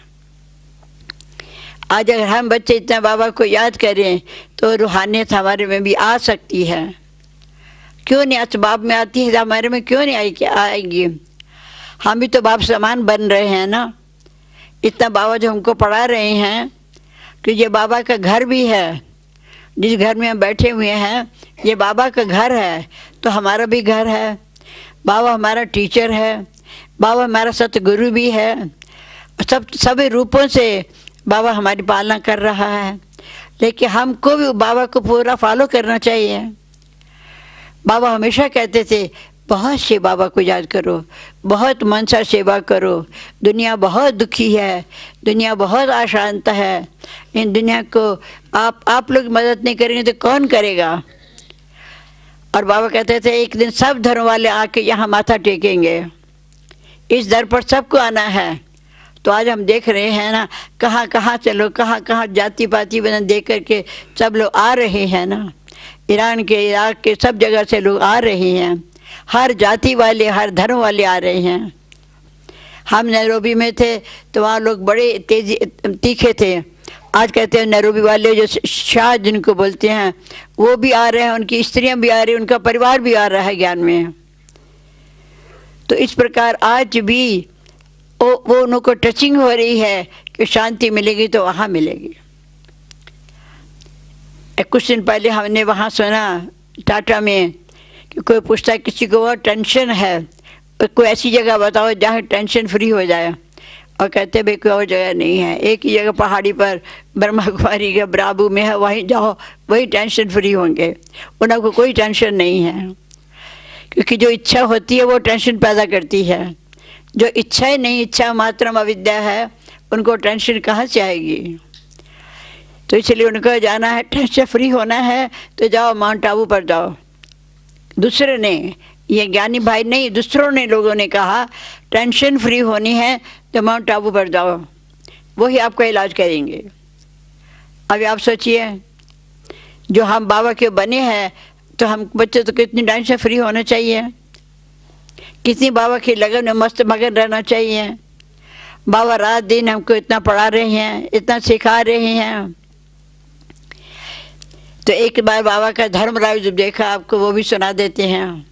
आज अगर हम बच्चे इतना बाबा को याद करें तो रूहानियत हमारे में भी आ सकती है। क्यों नहीं असबाब में आती है, हमारे में क्यों नहीं आएगी? हम भी तो बाप समान बन रहे हैं ना। इतना बाबा जो हमको पढ़ा रहे हैं कि ये बाबा का घर भी है, जिस घर में हम बैठे हुए हैं ये बाबा का घर है, तो हमारा भी घर है। बाबा हमारा टीचर है, बाबा हमारा सतगुरु भी है। सभी रूपों से बाबा हमारी पालना कर रहा है, लेकिन हमको भी बाबा को पूरा फॉलो करना चाहिए। बाबा हमेशा कहते थे बहुत से बाबा को याद करो, बहुत मन से सेवा करो। दुनिया बहुत दुखी है, दुनिया बहुत अशांत है। इन दुनिया को आप लोग मदद नहीं करेंगे तो कौन करेगा? और बाबा कहते थे एक दिन सब धर्म वाले आके यहाँ माथा टेकेंगे, इस दर पर सबको आना है। तो आज हम देख रहे हैं ना, कहाँ कहाँ से लोग, कहाँ कहाँ जाति पाति बना देख करके सब लोग आ रहे हैं ना। ईरान के, इराक के, सब जगह से लोग आ रहे हैं। हर जाति वाले, हर धर्म वाले आ रहे हैं। हम नैरोबी में थे तो वहाँ लोग बड़े तीखे थे। आज कहते हैं नैरोबी वाले जो शाह जिनको बोलते हैं वो भी आ रहे हैं, उनकी स्त्रियाँ भी आ रही हैं, उनका परिवार भी आ रहा है ज्ञान में। तो इस प्रकार आज भी वो उनको टचिंग हो रही है कि शांति मिलेगी तो वहाँ मिलेगी। कुछ दिन पहले हमने वहाँ सुना टाटा में कि कोई पूछता है किसी को बहुत टेंशन है, कोई ऐसी जगह बताओ जहाँ टेंशन फ्री हो जाए। और कहते भाई कोई और जगह नहीं है, एक ही जगह पहाड़ी पर ब्रह्मा कुमारी के ब्राबू में है, वहीं जाओ, वही टेंशन फ्री होंगे। उनको कोई टेंशन नहीं है, क्योंकि जो इच्छा होती है वो टेंशन पैदा करती है। जो इच्छा ही नहीं, इच्छा मात्रम अविद्या है, उनको टेंशन कहाँ से आएगी? तो इसलिए उनको जाना है, टेंशन फ्री होना है तो जाओ माउंट आबू पर जाओ। दूसरे ने, ये ज्ञानी भाई नहीं, दूसरों ने, लोगों ने कहा टेंशन फ्री होनी है तो माउंट आबू पर जाओ, वही आपका इलाज करेंगे। अभी आप सोचिए, जो हम बाबा के बने हैं तो हम बच्चे तो कितनी टेंशन फ्री होना चाहिए, कितनी बाबा की लगन में मस्त मगन रहना चाहिए। बाबा रात दिन हमको इतना पढ़ा रहे हैं, इतना सिखा रहे हैं। तो एक बार बाबा का धर्मराज जब देखा, आपको वो भी सुना देते हैं।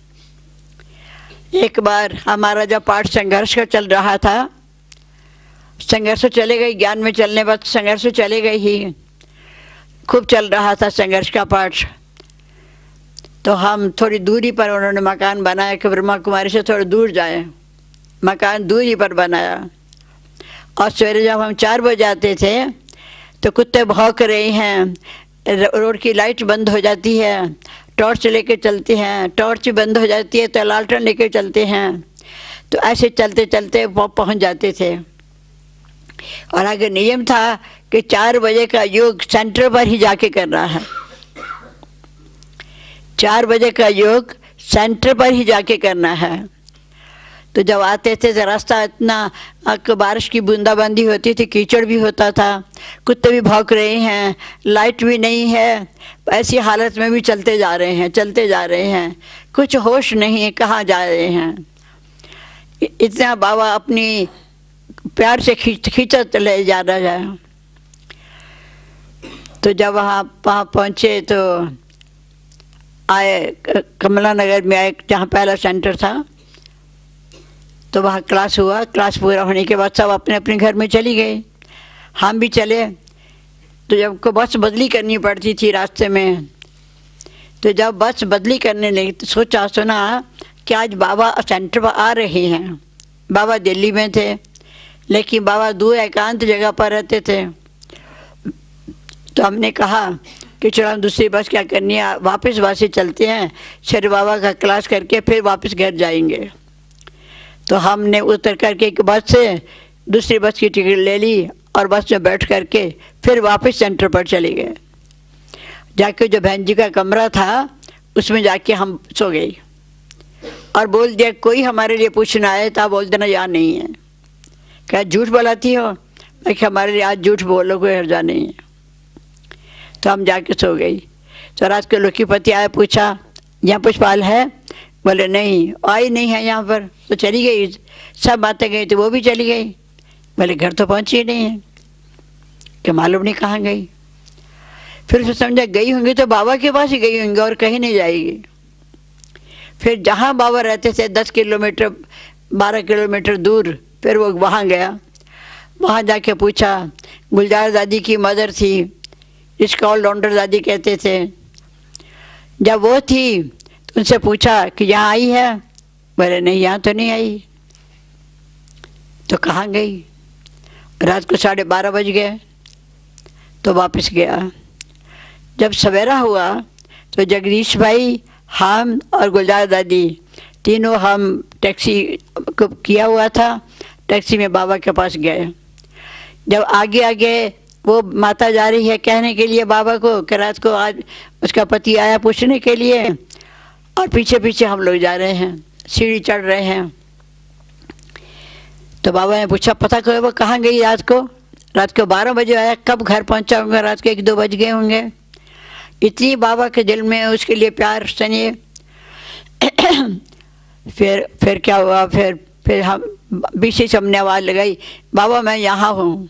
एक बार हमारा जब पाठ संघर्ष का चल रहा था, संघर्ष चले गई, ज्ञान में चलने बाद संघर्ष चले गई ही, खूब चल रहा था संघर्ष का पाठ। तो हम थोड़ी दूरी पर उन्होंने मकान बनाया कि ब्रह्मा कुमारी से थोड़ा दूर जाए, मकान दूरी पर बनाया। और सवेरे जब हम 4 बजे आते थे तो कुत्ते भौंक रहे हैं, रोड की लाइट बंद हो जाती है, टॉर्च लेके चलते हैं, टॉर्च बंद हो जाती है तो लालटेन लेके चलते हैं। तो ऐसे चलते चलते पहुंच जाते थे। और आगे नियम था कि 4 बजे का योग सेंटर पर ही जाके करना है। 4 बजे का योग सेंटर पर ही जाके करना है। तो जब आते थे तो रास्ता इतना, बारिश की बूंदाबांदी होती थी, कीचड़ भी होता था, कुत्ते भी भौंक रहे हैं, लाइट भी नहीं है, ऐसी हालत में भी चलते जा रहे हैं, कुछ होश नहीं है कहाँ जा रहे हैं। इतना बाबा अपनी प्यार से खींचत ले जा रहा है। तो जब वहाँ पहुँचे तो आए, कमला नगर में आए जहाँ पहला सेंटर था। तो वहाँ क्लास हुआ, क्लास पूरा होने के बाद सब अपने अपने घर में चली गई, हम भी चले। तो जब को बस बदली करनी पड़ती थी रास्ते में, तो जब बस बदली करने लगी तो सुना कि आज बाबा सेंटर पर आ रहे हैं। बाबा दिल्ली में थे, लेकिन बाबा दूर एकांत जगह पर रहते थे। तो हमने कहा कि चलो हम दूसरी बस क्या करनी है, वापस वासी चलते हैं, शेर बाबा का क्लास करके फिर वापस घर जाएंगे। तो हमने उतर करके एक बस से दूसरी बस की टिकट ले ली और बस में बैठ करके फिर वापस सेंटर पर चले गए। जाके जो बहन जी का कमरा था उसमें जाके हम सो गए। और बोल दिया कोई हमारे लिए पूछना आए तो आप बोल देना यहाँ नहीं है। क्या झूठ बोलाती हो? मैं कि हमारे लिए आज झूठ बोलो, कोई हर्जा नहीं है। तो हम जाके सो गई। तो रात को लक्ष्मीपति आया, पूछा यहाँ पुष्पाल है? बोले नहीं, आई नहीं है यहाँ पर। तो चली गई, सब बातें गई तो वो भी चली गई। बोले घर तो पहुँची नहीं है, कि मालूम नहीं कहाँ गई। फिर उसने समझा गई होंगी तो बाबा के पास ही गई होंगी और कहीं नहीं जाएगी। फिर जहाँ बाबा रहते थे 10 किलोमीटर 12 किलोमीटर दूर, फिर वो वहाँ गया। वहाँ जाके पूछा, गुलजार दादी की मदर थी, जिसको ऑलराउंडर दादी कहते थे, जब वो थी तो उनसे पूछा कि यहाँ आई है? बोले नहीं, यहाँ तो नहीं आई। तो कहाँ गई? रात को 12:30 बज गए तो वापस गया। जब सवेरा हुआ तो जगदीश भाई, हम और गुलजार दादी तीनों, हम टैक्सी को किया हुआ था, टैक्सी में बाबा के पास गए। जब आगे आगे वो माता जा रही है कहने के लिए बाबा को कि रात को आज उसका पति आया पूछने के लिए, और पीछे पीछे हम लोग जा रहे हैं, सीढ़ी चढ़ रहे हैं। तो बाबा ने पूछा पता करो वो कहाँ गई रात को? रात को 12 बजे आया, कब घर पहुँचा होगा? रात को 1-2 बज गए होंगे। इतनी बाबा के दिल में उसके लिए प्यार सुनिए। फिर क्या हुआ? फिर हम बीच से हमने आवाज़ लगाई, बाबा मैं यहाँ हूँ।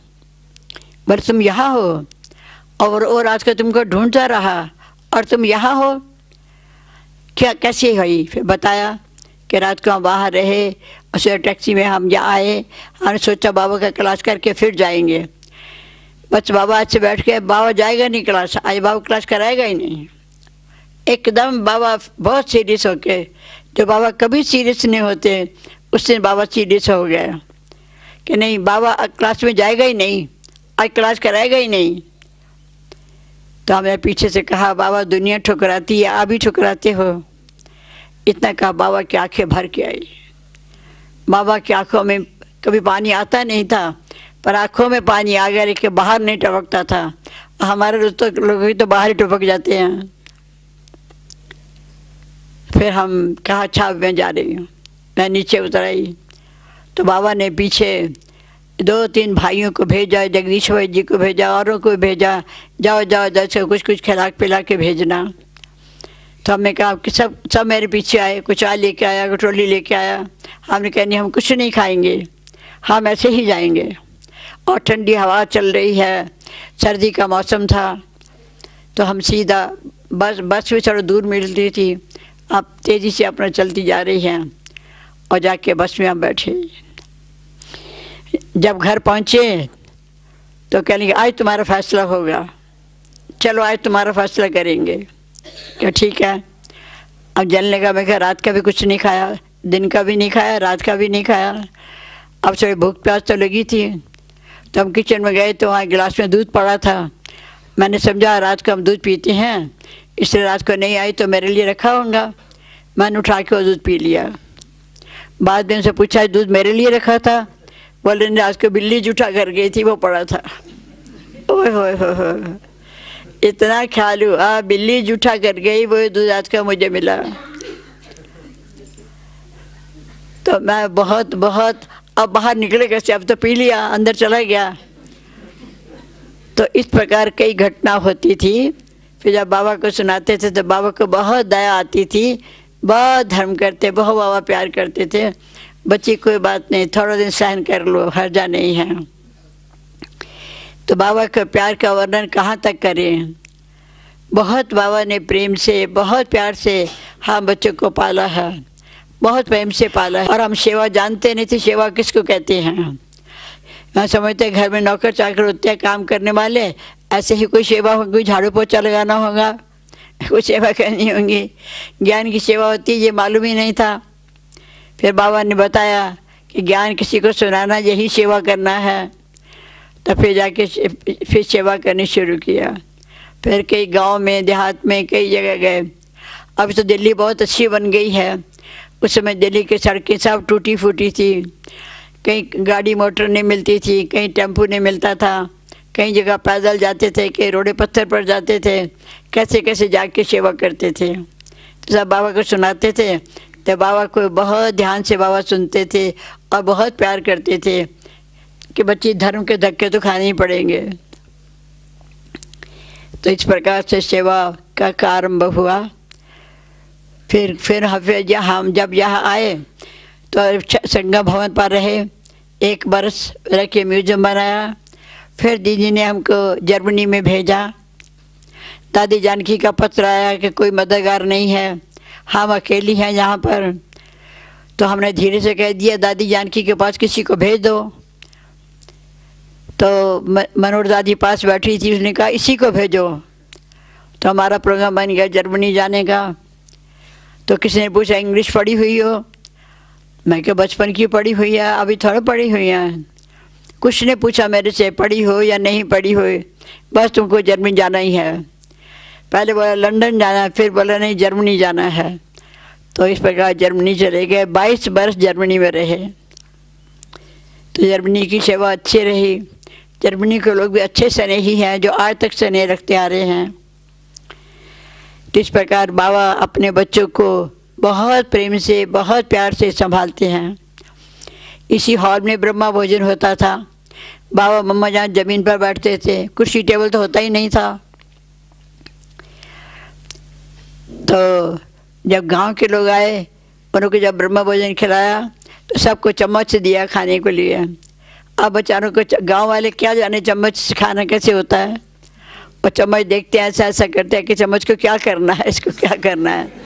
पर तुम यहाँ हो? और वो रात को तुमको ढूंढता रहा और तुम यहाँ हो? क्या कैसे हुई? फिर बताया कि रात को हम बाहर रहे, उसे टैक्सी में हम यहाँ आए, हमने सोचा बाबा का क्लास करके फिर जाएंगे। बस बाबा आज से बैठ के, बाबा जाएगा नहीं क्लास, आज बाबा क्लास कराएगा ही नहीं। एकदम बाबा बहुत सीरियस होके, जो बाबा कभी सीरियस नहीं होते, उस दिन बाबा सीरियस हो गया कि नहीं बाबा क्लास में जाएगा ही नहीं, आज क्लास कराएगा ही नहीं। तो हमने पीछे से कहा बाबा दुनिया ठुकराती है, आप भी ठुकराते हो। इतना कहा, बाबा की आंखें भर के आई। बाबा की आंखों में कभी पानी आता नहीं था, पर आंखों में पानी आ गया, लेकिन बाहर नहीं टपकता था। हमारे लोग तो बाहर ही टपक जाते हैं। फिर हम कहा अच्छा मैं जा रही हूँ। मैं नीचे उतर आई तो बाबा ने पीछे 2-3 भाइयों को भेजा, जगदीश भाई जी को भेजा, औरों को भेजा, जाओ जाओ जाओ कुछ खिला पिला के भेजना। तो हमने कहा कि सब मेरे पीछे आए, कुछ आ लेके आया, कटोरी लेके आया। हमने कहा नहीं हम कुछ नहीं खाएंगे, हम ऐसे ही जाएंगे। और ठंडी हवा चल रही है, सर्दी का मौसम था। तो हम सीधा बस भी थोड़ा दूर मिलती थी, अब तेज़ी से अपना चलती जा रही हैं और जाके बस में हम बैठे। जब घर पहुँचे तो कहने आज तुम्हारा फैसला होगा, चलो आज तुम्हारा फैसला करेंगे। क्या ठीक है। अब जलने का, मैं कहा रात का भी कुछ नहीं खाया, दिन का भी नहीं खाया, रात का भी नहीं खाया। अब थोड़ी भूख प्यास तो लगी थी। तो हम किचन में गए तो वहाँ गिलास में दूध पड़ा था। मैंने समझा रात को हम दूध पीते हैं, इसलिए रात को नहीं आई तो मेरे लिए रखा होगा। मैंने उठा के वो दूध पी लिया। बाद में उनसे पूछा दूध मेरे लिए रखा था? बोले रात को बिल्ली जूठा कर गई थी, वो पड़ा था। ओए होए होए, इतना ख्याल हुआ बिल्ली जूठा कर गई, वो दूध आज का मुझे मिला। तो मैं बहुत अब बाहर निकले कैसे, अब तो पी लिया, अंदर चला गया। तो इस प्रकार कई घटना होती थी। फिर जब बाबा को सुनाते थे तो बाबा को बहुत दया आती थी, बहुत धर्म करते, बहुत बाबा प्यार करते थे। बच्ची कोई बात नहीं, थोड़ा दिन सहन कर लो, हर्जा नहीं है। तो बाबा के प्यार का वर्णन कहाँ तक करें। बहुत बाबा ने प्रेम से, बहुत प्यार से हम बच्चों को पाला है, बहुत प्रेम से पाला है। और हम सेवा जानते नहीं थे, सेवा किसको कहते हैं। मैं समझते घर में नौकर चाकर होते हैं, काम करने वाले, ऐसे ही कोई सेवा होगी, झाड़ू पोछा लगाना होगा, कोई सेवा करनी होगी। ज्ञान की सेवा होती है ये मालूम ही नहीं था। फिर बाबा ने बताया कि ज्ञान किसी को सुनाना यही सेवा करना है। तो फिर जाके फिर सेवा करनी शुरू किया। फिर कई गांव में, देहात में, कई जगह गए। अब तो दिल्ली बहुत अच्छी बन गई है। उस समय दिल्ली की सड़कें सब टूटी फूटी थी, कहीं गाड़ी मोटर नहीं मिलती थी, कहीं टेम्पो नहीं मिलता था, कई जगह पैदल जाते थे, कई रोडे पत्थर पर जाते थे। कैसे कैसे जाके सेवा करते थे। तो सब बाबा को सुनाते थे। तो बाबा को बहुत ध्यान से बाबा सुनते थे और बहुत प्यार करते थे कि बच्चे धर्म के धक्के तो खाने ही पड़ेंगे। तो इस प्रकार से सेवा का आरंभ हुआ। फिर हम जब यहाँ आए तो संगम भवन पर रहे, 1 बरस रह के म्यूजियम बनाया। फिर दीदी ने हमको जर्मनी में भेजा। दादी जानकी का पत्र आया कि कोई मददगार नहीं है, हम अकेली हैं यहाँ पर। तो हमने धीरे से कह दिया दादी जानकी के पास किसी को भेज दो। तो मनोहर दादी पास बैठी थी, उसने कहा इसी को भेजो। तो हमारा प्रोग्राम बन गया जर्मनी जाने का। तो किसी ने पूछा इंग्लिश पढ़ी हुई हो? मैं क्या बचपन की पढ़ी हुई है, अभी थोड़ा पढ़ी हुई है। कुछ ने पूछा मेरे से पढ़ी हो या नहीं पढ़ी हो, बस तुमको जर्मनी जाना ही है। पहले बोला लंदन जाना है, फिर बोला नहीं जर्मनी जाना है। तो इस प्रकार जर्मनी चले गए, 22 बरस जर्मनी में रहे। तो जर्मनी की सेवा अच्छी रही। जर्मनी के लोग भी अच्छे स्नेही हैं जो आज तक स्नेह रखते आ रहे हैं। इस प्रकार बाबा अपने बच्चों को बहुत प्रेम से बहुत प्यार से संभालते हैं। इसी हॉल में ब्रह्मा भोजन होता था। बाबा मम्मा जहाँ ज़मीन पर बैठते थे, कुर्सी टेबल तो होता ही नहीं था। तो जब गांव के लोग आए, उनको जब ब्रह्मा भोजन खिलाया तो सबको चम्मच दिया खाने के लिए। अब बेचारों को गांव वाले क्या जाने चम्मच से खाना कैसे होता है। और चम्मच देखते हैं ऐसा ऐसा करते हैं कि चम्मच को क्या करना है, इसको क्या करना है।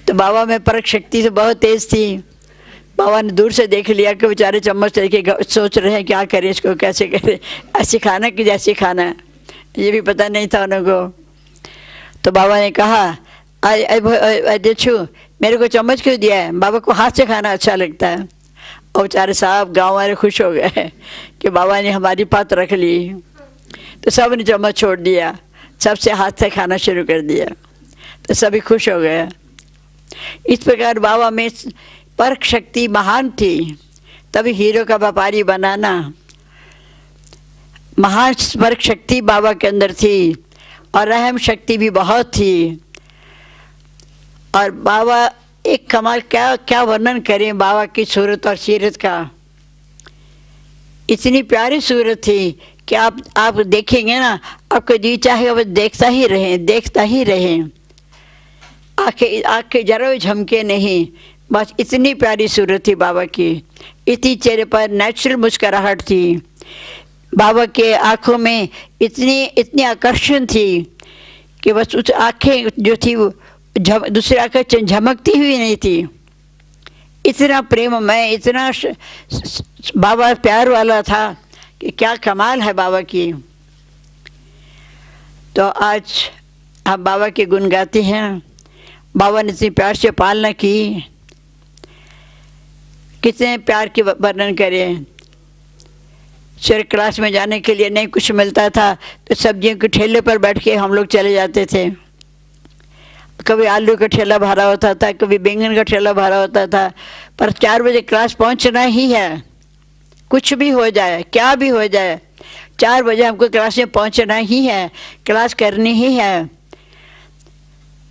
तो बाबा में परख शक्ति तो बहुत तेज़ थी। बाबा ने दूर से देख लिया कि बेचारे चम्मच लेके सोच रहे हैं क्या करें, इसको कैसे करें, ऐसे खाना कि जैसे खाना है, ये भी पता नहीं था उनको। तो बाबा ने कहा देखो मेरे को चम्मच क्यों दिया है, बाबा को हाथ से खाना अच्छा लगता है। और बेचारे साहब गांव वाले खुश हो गए कि बाबा ने हमारी बात रख ली। तो सब ने चम्मच छोड़ दिया, सबसे हाथ से खाना शुरू कर दिया। तो सभी खुश हो गए। इस प्रकार बाबा में परख शक्ति महान थी, तभी हीरो का व्यापारी बनाना। महान परख शक्ति बाबा के अंदर थी और रहम शक्ति भी बहुत थी। और बाबा एक कमाल, क्या क्या वर्णन करें बाबा की सूरत और सीरत का। इतनी प्यारी सूरत थी कि आप देखेंगे ना, आपको जी चाहेगा बस देखता ही रहें, देखता ही रहें। आँखें जरा भी झमके नहीं, बस इतनी प्यारी सूरत थी बाबा की। इतनी चेहरे पर नेचुरल मुस्कुराहट थी। बाबा के आँखों में इतनी आकर्षण थी कि बस उस आँखें जो थी वो दूसरी आँखें झमकती हुई नहीं थी। इतना प्रेममय, इतना बाबा प्यार वाला था कि क्या कमाल है बाबा की। तो आज हम बाबा के गुण गाते हैं। बाबा ने इतनी प्यार से पालना की, कितने प्यार के वर्णन करें। सर क्लास में जाने के लिए नहीं कुछ मिलता था तो सब्जियों के ठेले पर बैठ के हम लोग चले जाते थे। कभी आलू का ठेला भरा होता था, कभी बैंगन का ठेला भरा होता था, पर 4 बजे क्लास पहुंचना ही है। कुछ भी हो जाए, क्या भी हो जाए, 4 बजे हमको क्लास में पहुंचना ही है, क्लास करनी ही है।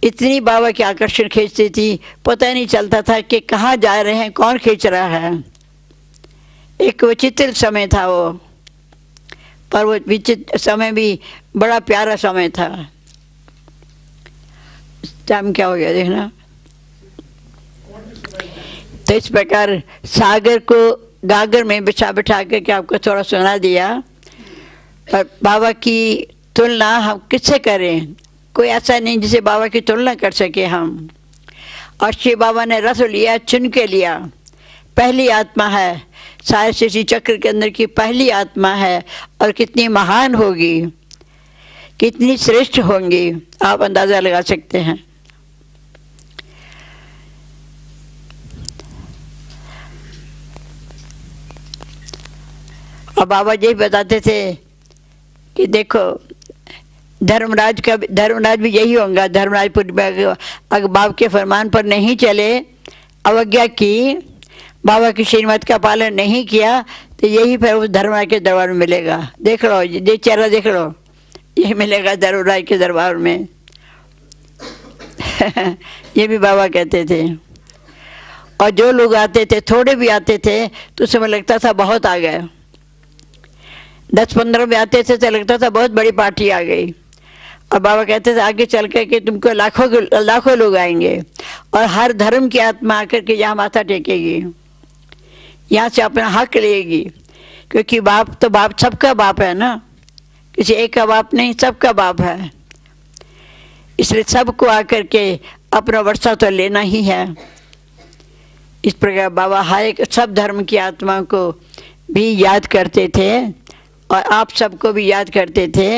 इतनी बाबा की आकर्षण खींचती थी, पता नहीं चलता था कि कहाँ जा रहे हैं, कौन खींच रहा है। एक विचित्र समय था वो, पर वो विचित्र समय भी बड़ा प्यारा समय था। टाइम क्या हो गया देखना। तो इस प्रकार सागर को गागर में बिठा बिठा के आपको थोड़ा सुना दिया। पर बाबा की तुलना हम किससे करें, कोई ऐसा नहीं जिसे बाबा की तुलना कर सके हम। और श्री बाबा ने रथ लिया, चुन के लिया, पहली आत्मा है, सारे सृष्टि चक्र के अंदर की पहली आत्मा है। और कितनी महान होगी, कितनी श्रेष्ठ होंगी, आप अंदाज़ा लगा सकते हैं। और बाबा यही बताते थे कि देखो धर्मराज भी यही होगा। धर्मराजपुर अगर बाबा के फरमान पर नहीं चले, अवज्ञा की, बाबा की श्रीमत का पालन नहीं किया, तो यही फिर उस धर्मराज के दरबार में मिलेगा। देख लो, ये चेहरा देख लो, यही मिलेगा धर्मराज के दरबार में। ये भी बाबा कहते थे। और जो लोग आते थे, थोड़े भी आते थे तो समय लगता था बहुत आ गए, 10-15 भी आते थे तो लगता था बहुत बड़ी पार्टी आ गई। और बाबा कहते थे आगे चल कर के तुमको लाखों लोग आएंगे और हर धर्म की आत्मा आकर के यहाँ माथा टेकेगी, यहाँ से अपना हक लेगी, क्योंकि बाप तो बाप सबका बाप है ना, किसी एक का बाप नहीं, सबका बाप है। इसलिए सबको आकर के अपना वर्षा तो लेना ही है। इस प्रकार बाबा हर एक सब धर्म की आत्मा को भी याद करते थे और आप सबको भी याद करते थे।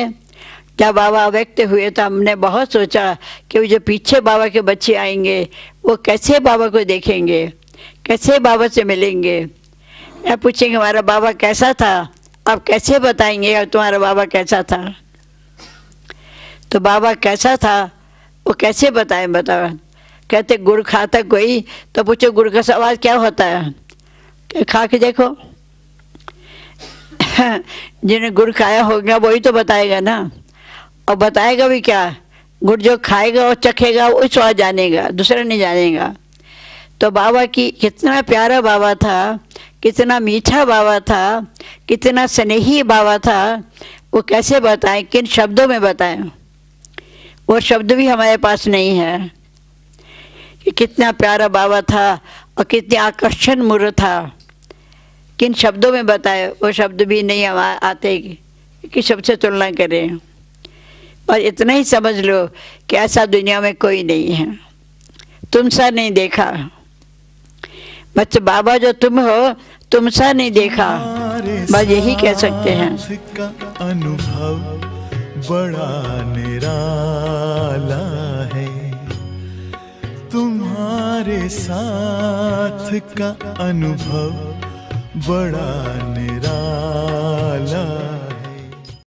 जब बाबा व्यक्त हुए तो हमने बहुत सोचा कि वो जो पीछे बाबा के बच्चे आएंगे वो कैसे बाबा को देखेंगे, कैसे बाबा से मिलेंगे, या पूछेंगे हमारा बाबा कैसा था, आप कैसे बताएंगे तुम्हारा बाबा कैसा था। तो बाबा कैसा था वो कैसे बताएं, बताओ। कहते गुड़ खाता कोई, तो पूछो गुड़ का स्वाद क्या होता है, खा के देखो। जिन्हें गुड़ खाया होगा वही तो बताएगा ना, और बताएगा भी क्या, गुड़ जो खाएगा और चखेगा वही स्वाद जानेगा, दूसरा नहीं जानेगा। तो बाबा की कितना प्यारा बाबा था, कितना मीठा बाबा था, कितना स्नेही बाबा था, वो कैसे बताएं, किन शब्दों में बताएं। वो शब्द भी हमारे पास नहीं है कि कितना प्यारा बाबा था और कितने आकर्षण मूर्त था, किन शब्दों में बताए, वो शब्द भी नहीं आते कि सबसे तुलना करें। और इतना ही समझ लो कि ऐसा दुनिया में कोई नहीं है, तुम सा नहीं देखा, बस बाबा जो तुम हो तुम सा नहीं देखा, बस यही कह सकते हैं। अनुभव बड़ा निराला है, तुम्हारे साथ का अनुभव बड़ा निराला